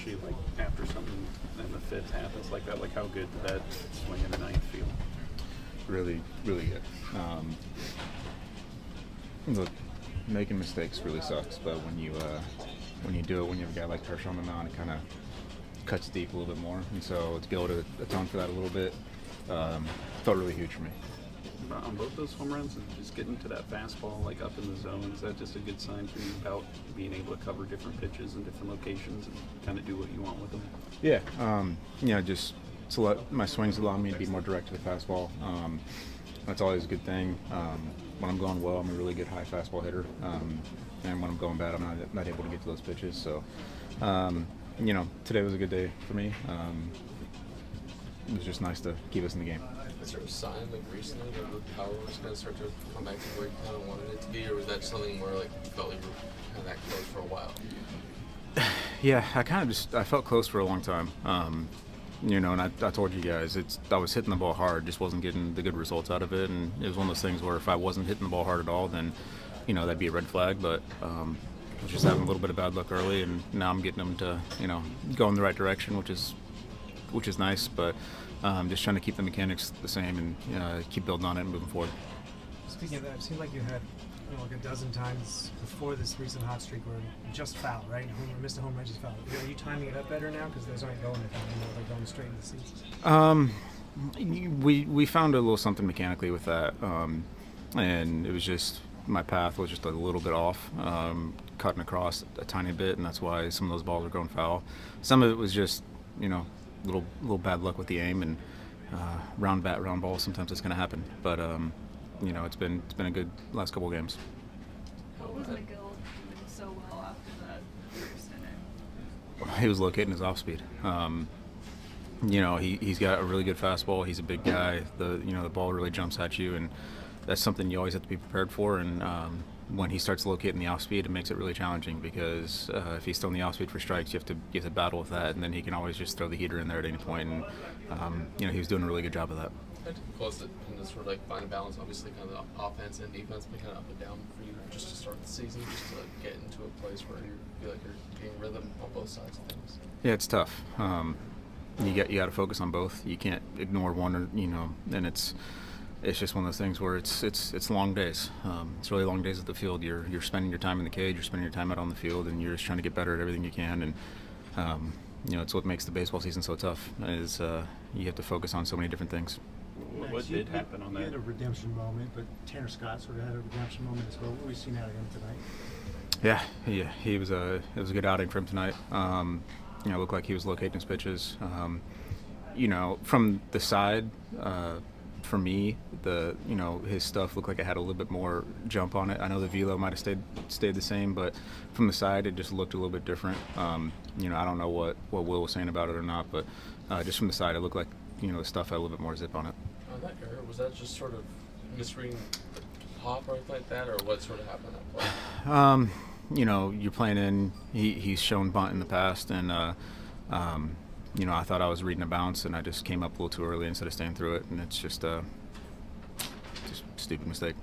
especially like after something in the fifth happens like that. Like, how good did that swing in the ninth feel? Really, really good. Look, making mistakes really sucks, but when you do it, when you have a guy like Kershaw on the mound, it kind of cuts deep a little bit more, and so to be able to atone for that a little bit felt really huge for me. On both those home runs, and just getting to that fastball like up in the zone, is that just a good sign for you about being able to cover different pitches in different locations and kind of do what you want with them? Yeah, just to my swings allow me to be more direct to the fastball. That's always a good thing. When I'm going well, I'm a really good high fastball hitter, and when I'm going bad, I'm not able to get to those pitches. So, today was a good day for me. It was just nice to keep us in the game. Is there a sign like recently that the power was going to start to come back to where you kind of wanted it to be, or was that something where like you felt like you were kind of that close for a while? Yeah, I felt close for a long time. And I told you guys, I was hitting the ball hard, just wasn't getting the good results out of it, and it was one of those things where if I wasn't hitting the ball hard at all, then that'd be a red flag. But I was just having a little bit of bad luck early, and now I'm getting them to go in the right direction, which is nice. But just trying to keep the mechanics the same and keep building on it and moving forward. Speaking of that, it seemed like you had like a dozen times before this recent hot streak where you just foul, right? Missed a home run, just foul. Are you timing it up better now because those aren't going they're going straight into the season? We found a little something mechanically with that, and it was just my path was just a little bit off, cutting across a tiny bit, and that's why some of those balls are going foul. Some of it was just little bad luck with the aim, and round bat, round ball. Sometimes it's going to happen, but it's been a good last couple of games. What was McGill doing so well after that first inning? He was locating his off speed. He's got a really good fastball. He's a big guy. The ball really jumps at you, and that's something you always have to be prepared for. And when he starts locating the off speed, it makes it really challenging because if he's still in the off speed for strikes, you have to battle with that, and then he can always just throw the heater in there at any point. And he was doing a really good job of that. Had to close it and just sort of like find a balance, obviously kind of the offense and defense, but kind of up and down for you just to start the season, just to get into a place where you feel like you're getting rhythm on both sides of things. Yeah, it's tough. You got to focus on both. You can't ignore one, and it's just one of those things where it's long days. It's really long days at the field. You're spending your time in the cage, you're spending your time out on the field, and you're just trying to get better at everything you can. And it's what makes the baseball season so tough. Is you have to focus on so many different things. What did happen on that? You had a redemption moment, but Tanner Scott sort of had a redemption moment as well. What we've seen out of him tonight? Yeah, it was a good outing for him tonight. It looked like he was locating his pitches. From the side, for me, his stuff looked like it had a little bit more jump on it. I know the velo might have stayed the same, but from the side, it just looked a little bit different. I don't know what Will was saying about it or not, but just from the side, it looked like the stuff had a little bit more zip on it. On that error, was that just sort of misreading the pop or anything like that, or what sort of happened on that play? You're playing in. He's shown bunt in the past, and I thought I was reading a bounce, and I just came up a little too early instead of staying through it, and it's just a stupid mistake.